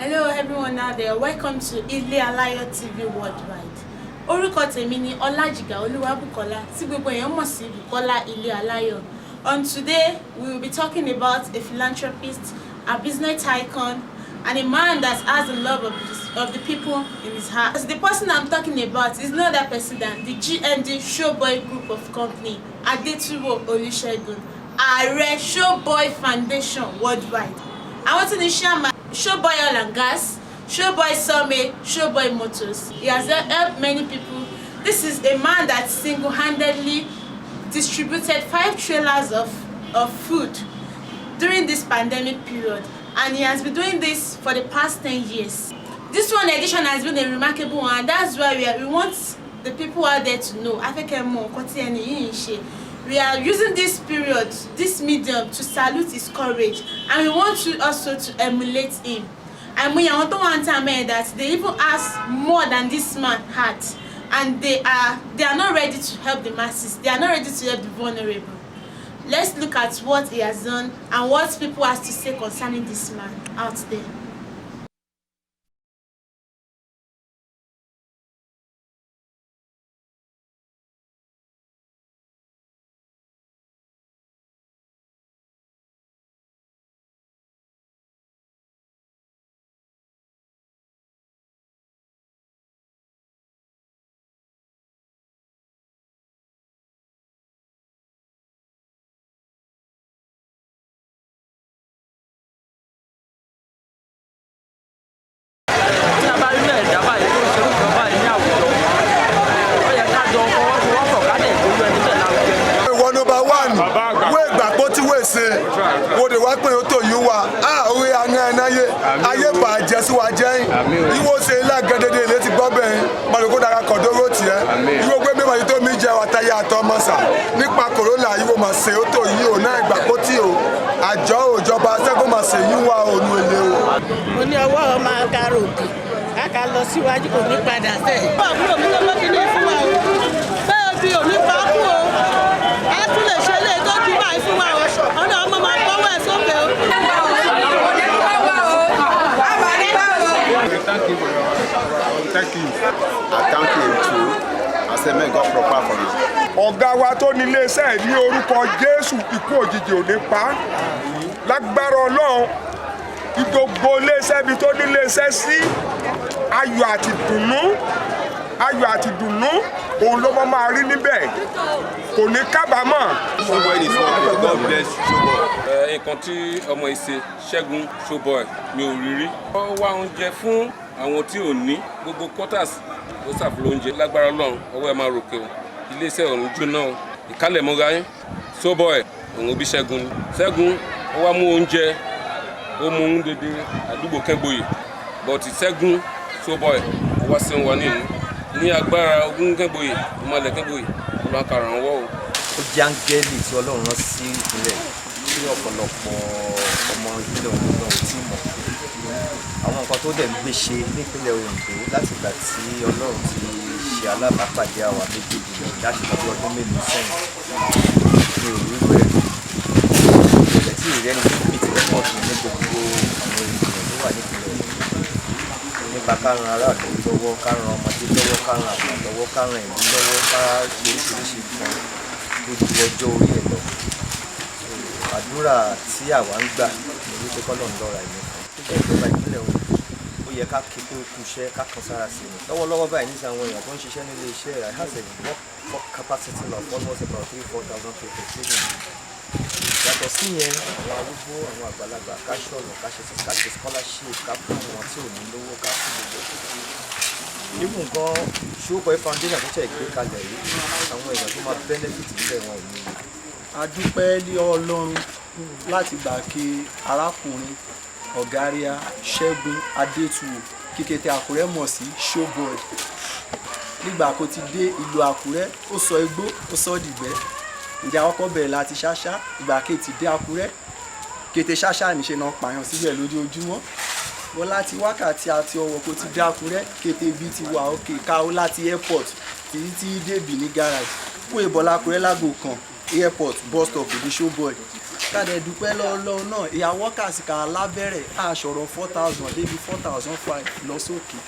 Hello everyone out there, welcome to Ile Alayo TV worldwide. Orúkọ tèmi ni Ọlájìgà Olúwabùkọ́lá tí gbogbo èèyàn mọ̀ sí Bùkọ́lá Ile Alayo. Today we will be talking about a philanthropist, a business icon, and a man that has the love of the people in his heart. The person I'm talking about is no other person than the GMD ShowBoy group of company, Adetuwo Olusegun, Ààrẹ ShowBoy Foundation worldwide. I want to share my ShowBoy Oil and Gas, ShowBoy Summit, ShowBoy Motors. He has helped many people. This is a man that single-handedly distributed 5 trailers of food during this pandemic period, and he has been doing this for the past 10 years. This one edition has been a remarkable one, and that's why we want the people out there to know. We are using this period, this medium, to salute his courage, and we want you also to emulate him. And we want to that they even ask more than this man had, and they are not ready to help the masses. They are not ready to help the vulnerable. Let's look at what he has done and what people have to say concerning this man out there. Wo de wa pe o to yin wa owe ayan enaye aye ba je si wa je iwo se la gedede le ti gbo be maloko dara kodoro ti iwo gbe me ma to mi je wa taye atomo sa nipa corona iwo ma se o to yi o na igbapoti o ajo ojoba se go ma se yin wa onu ele o mo ni owo o ma karo aka lọ síwájú kò ní padà se àbúrò mi lọ kini fún wa o be bi o ní pa ku o a tún lè ṣe le tó ju báyìí fún wa o ona ọmọ ma ko we sókè o. Thank you. I thank you too. I say may God prepare for you. Ọ̀gá wa tó ní ilé iṣẹ́ ní orúkọ Jésù ikú òjijì ò ní pa lágbára Ọlọ́run gbogbo ilé iṣẹ́ bí tó ní ilé iṣẹ́ sí ayọ̀ àti dùnnú òun ló máa rí níbẹ̀ kò ní kábàámọ̀. ShowBoy is one God bless ShowBoy. Nǹkan tí ọmọ ìṣe Ṣẹ́gun ShowBoy mi ò rí rí. Ó wá oúnjẹ fún àwọn tí ò ní gbogbo quarters ó ṣàfihàn oúnjẹ lágbára Ọlọ́run ọwọ́ ẹ máa ròkè o iléeṣẹ́ ọ̀run jóná o ìkálẹ̀ mọ́ra yín ShowBoy òun bí Ṣẹ́gun ó wá mú oúnjẹ ó mú un dédé àdúgbò Kẹ́gboyè bọ̀tì Ṣẹ́gun ShowBoy ó wá sí wọn ní agbára ogun Kẹ́gboyè ìmọ̀lẹ̀ Kẹ́gboyè ó lọ́n kàrà wọ́ o. Ó jẹ́ áńgẹ́lì tí Ọlọ́run rán sí ìpínlẹ̀ tí ọ̀pọ̀lọpọ̀ ọmọ ìpínlẹ̀ Ondo náà ti mọ̀ àwọn nǹkan tó dẹ̀ ń gbé ṣe nípínlẹ̀ Ondo láti ìgbà tí Ọlọ́run ti ṣe alábàápàdé àwa méjèèjì lọ láti lọ́dún ọdún mélòó sẹ́yìn ní òwúrò rẹ̀ ìrẹ̀lẹ̀ tí ìrẹ́ni tó bí ti pọ̀ jù ní gbogbo àwọn ènìyàn tó wà nípínlẹ̀ nípa kárùn aráàlú lọ́wọ́ kárùn ọmọdé lọ́wọ́ kárùn àgbà lọ́wọ́ kárùn ìlú lọ́wọ́ ká oríṣiríṣi nǹkan tó ju ọjọ́ orí ẹ̀ lọ. Àdúrà tí àwa ń gbà ní wípé kọ́lọ́run lọ́ra ẹ̀mí kan tó jẹ́ ìjọba ìpínlẹ̀ Ondo ó yẹ ká ké pé ó kú iṣẹ́ ká kan sára sí i. Lọ́wọ́lọ́wọ́ báyìí níta àwọn èèyàn tó ń ṣiṣẹ́ nílé iṣẹ́ I have a work capacity of almost about 3,000-4,000 people. Yàtọ̀ sí yẹn àwọn arúgbó àwọn àgbàlagbà ká ṣọ̀nà ká ṣe scholarship ká fún àwọn tí ò ní lówó ká fún gbogbo. Nígbà nǹkan ShowBoy Foundation tó tẹ̀ gbé kalẹ̀ yìí àwọn èèyàn tó máa benefit nílẹ̀ wọn ò ní. A dúpẹ́ lé Ọlọ́run láti gbà kí arákùnrin ọ̀gáríà Ṣẹ́gun Adétúwò kíkété Àkúrẹ́ mọ̀ sí ShowBoy nígbà kó ti dé ìlú Àkúrẹ́ ó sọ igbó ó sọ dìgbẹ́ ìjà ọkọ̀ bẹ̀rẹ̀ láti ṣáṣá ìgbà kéètì dé Àkúrẹ́ kété ṣáṣá níṣe náà pààyàn síbẹ̀ lójoojúmọ́ wọ́n láti wákàtí àti ọwọ́ kó ti dé Àkúrẹ́ kété bí ti wà òkè káwó láti airport títí débì ní garage fún ìbọ̀lá Àkúrẹ́ lágbo kan airport bus stop ìdí ShowBoy kàdé dúpẹ́ lọ́wọ́ náà ìyàwó kàsíkà lábẹ́rẹ̀ àṣọ̀rọ̀ 4,000 débi 4,500 lọ sókè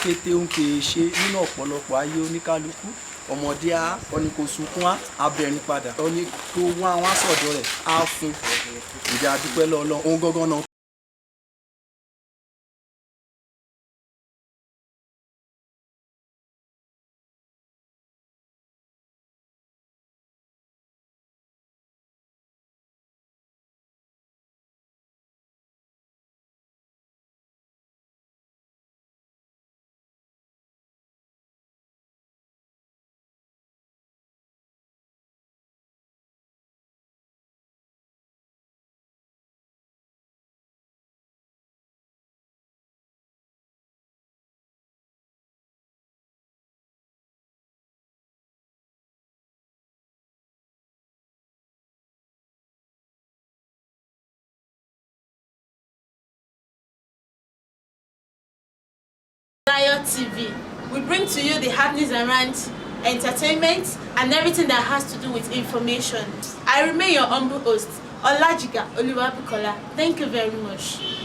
kété ń ké ṣe nínú ọ̀pọ̀lọpọ̀ ayé oníkálukú ọmọdé á ọní kò sunkún á abẹ́rin padà ọní tó wá wá sọ̀dọ̀ rẹ̀ á fún ìdá dúpẹ́ lọ́wọ́ ohun gangan náà. Alayo TV. We bring to you the happenings around entertainment and everything that has to do with information. I remain your humble host, Olajiga Oluwabukola. Thank you very much.